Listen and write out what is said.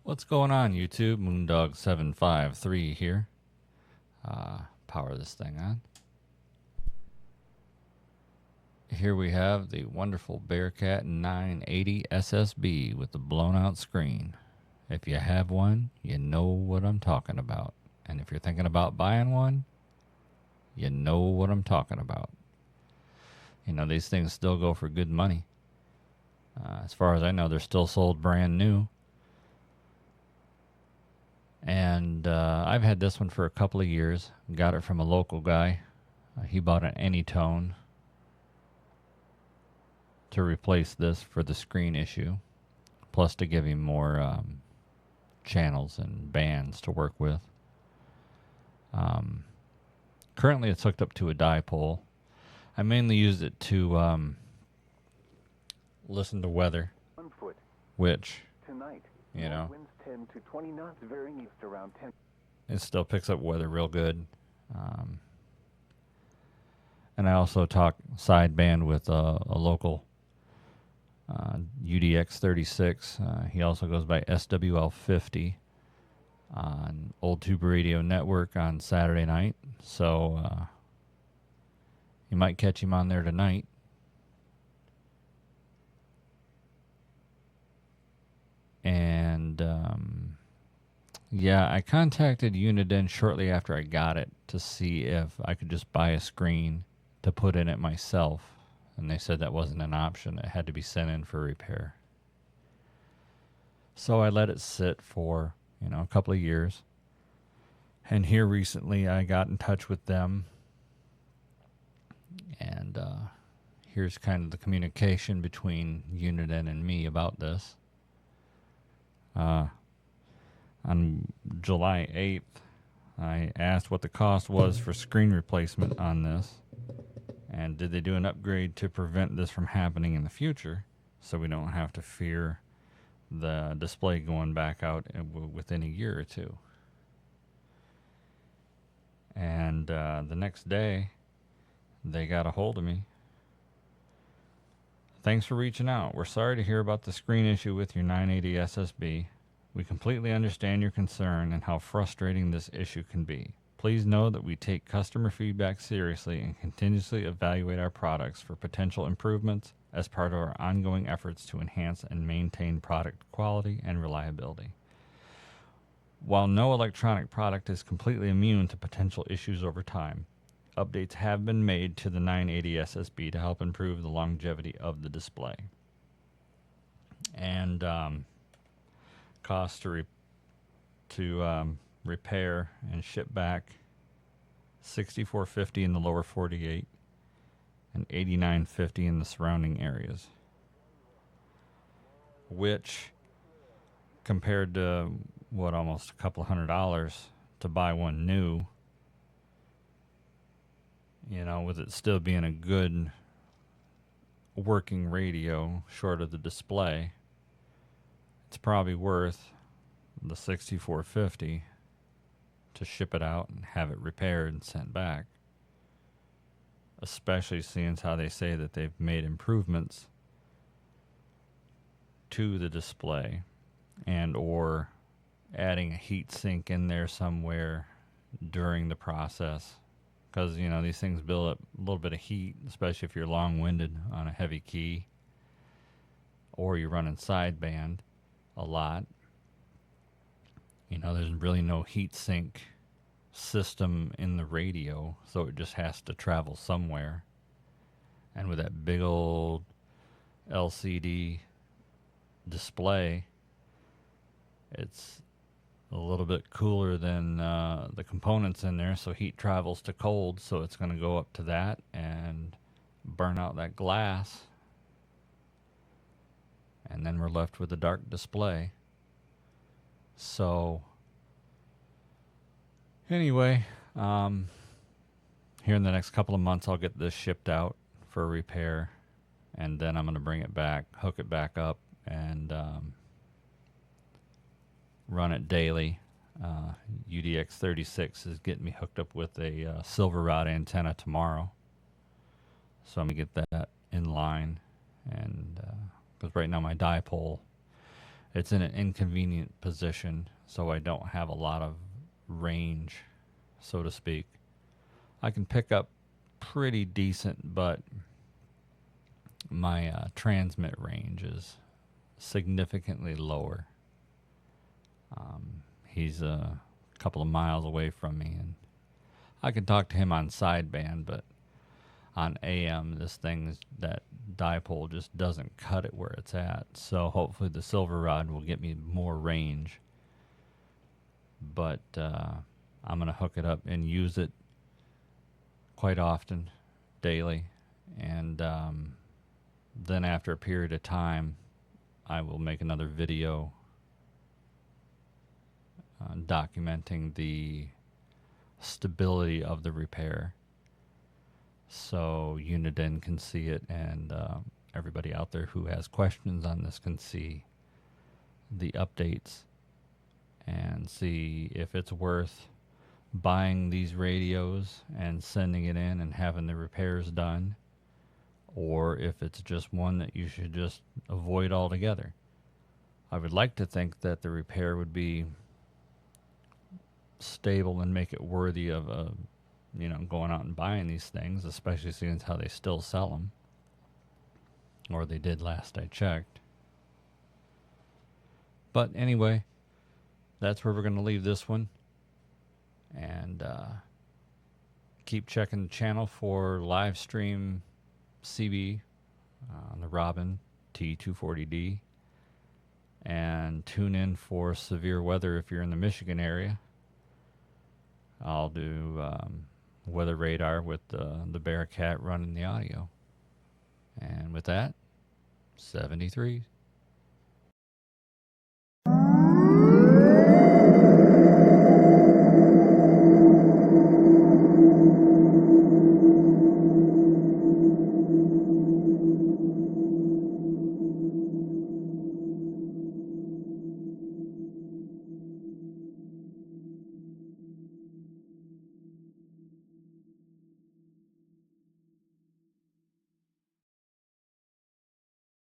What's going on, YouTube? Moondog753 here. Power this thing on. Here we have the wonderful Bearcat 980SSB with the blown out screen. If you have one, you know what I'm talking about. And if you're thinking about buying one, you know what I'm talking about. You know, these things still go for good money. As far as I know, they're still sold brand new. And I've had this one for a couple of years. Got it from a local guy. He bought an Anytone to replace this for the screen issue, plus to give him more channels and bands to work with. Currently it's hooked up to a dipole. I mainly used it to listen to weather, which, tonight, you know, winds 10 to 20 knots, varying east around 10. it still picks up weather real good. And I also talk sideband with a local UDX36. He also goes by SWL50 on Old Tube Radio Network on Saturday night. So you might catch him on there tonight. And yeah, I contacted Uniden shortly after I got it to see if I could just buy a screen to put in it myself. And they said that wasn't an option. It had to be sent in for repair. So I let it sit for, a couple of years. And here recently I got in touch with them. And here's kind of the communication between Uniden and me about this. On July 8th, I asked what the cost was for screen replacement on this. And did they do an upgrade to prevent this from happening in the future, so we don't have to fear the display going back out within a year or two. And the next day, they got a hold of me. Thanks for reaching out. We're sorry to hear about the screen issue with your 980 SSB. We completely understand your concern and how frustrating this issue can be. Please know that we take customer feedback seriously and continuously evaluate our products for potential improvements as part of our ongoing efforts to enhance and maintain product quality and reliability. While no electronic product is completely immune to potential issues over time, updates have been made to the 980 SSB to help improve the longevity of the display. And cost to repair and ship back $64.50 in the lower 48 and $89.50 in the surrounding areas, which compared to almost a couple $100 to buy one new, with it still being a good working radio short of the display, it's probably worth the $64.50 to ship it out and have it repaired and sent back, especially seeing how they say that they've made improvements to the display and or adding a heat sink in there somewhere during the process, because these things build up a little bit of heat, especially if you're long-winded on a heavy key or you're running sideband a lot. There's really no heat sink system in the radio, so it just has to travel somewhere. And with that big old LCD display, it's a little bit cooler than the components in there, so heat travels to cold, so it's going to go up to that and burn out that glass. And then we're left with a dark display. So, anyway, here in the next couple of months, I'll get this shipped out for repair, and then I'm going to bring it back, hook it back up, and run it daily. UDX36 is getting me hooked up with a silver rod antenna tomorrow, so I'm going to get that in line, and because right now my dipole It's in an inconvenient position, so I don't have a lot of range, so to speak. I can pick up pretty decent, but my transmit range is significantly lower. He's a couple of miles away from me, and I can talk to him on sideband, but on AM, that dipole just doesn't cut it where it's at. So hopefully the silver rod will get me more range. But I'm going to hook it up and use it quite often, daily. And then after a period of time, I will make another video documenting the stability of the repair, so Uniden can see it, and everybody out there who has questions on this can see the updates and see if it's worth buying these radios and sending it in and having the repairs done, or if it's just one that you should just avoid altogether. I would like to think that the repair would be stable and make it worthy of going out and buying these things, especially seeing how they still sell them, or they did last I checked. But anyway, that's where we're going to leave this one, and keep checking the channel for live stream CB on the Robin T240D, and tune in for severe weather if you're in the Michigan area. I'll do weather radar with the Bearcat running the audio. And with that, 73.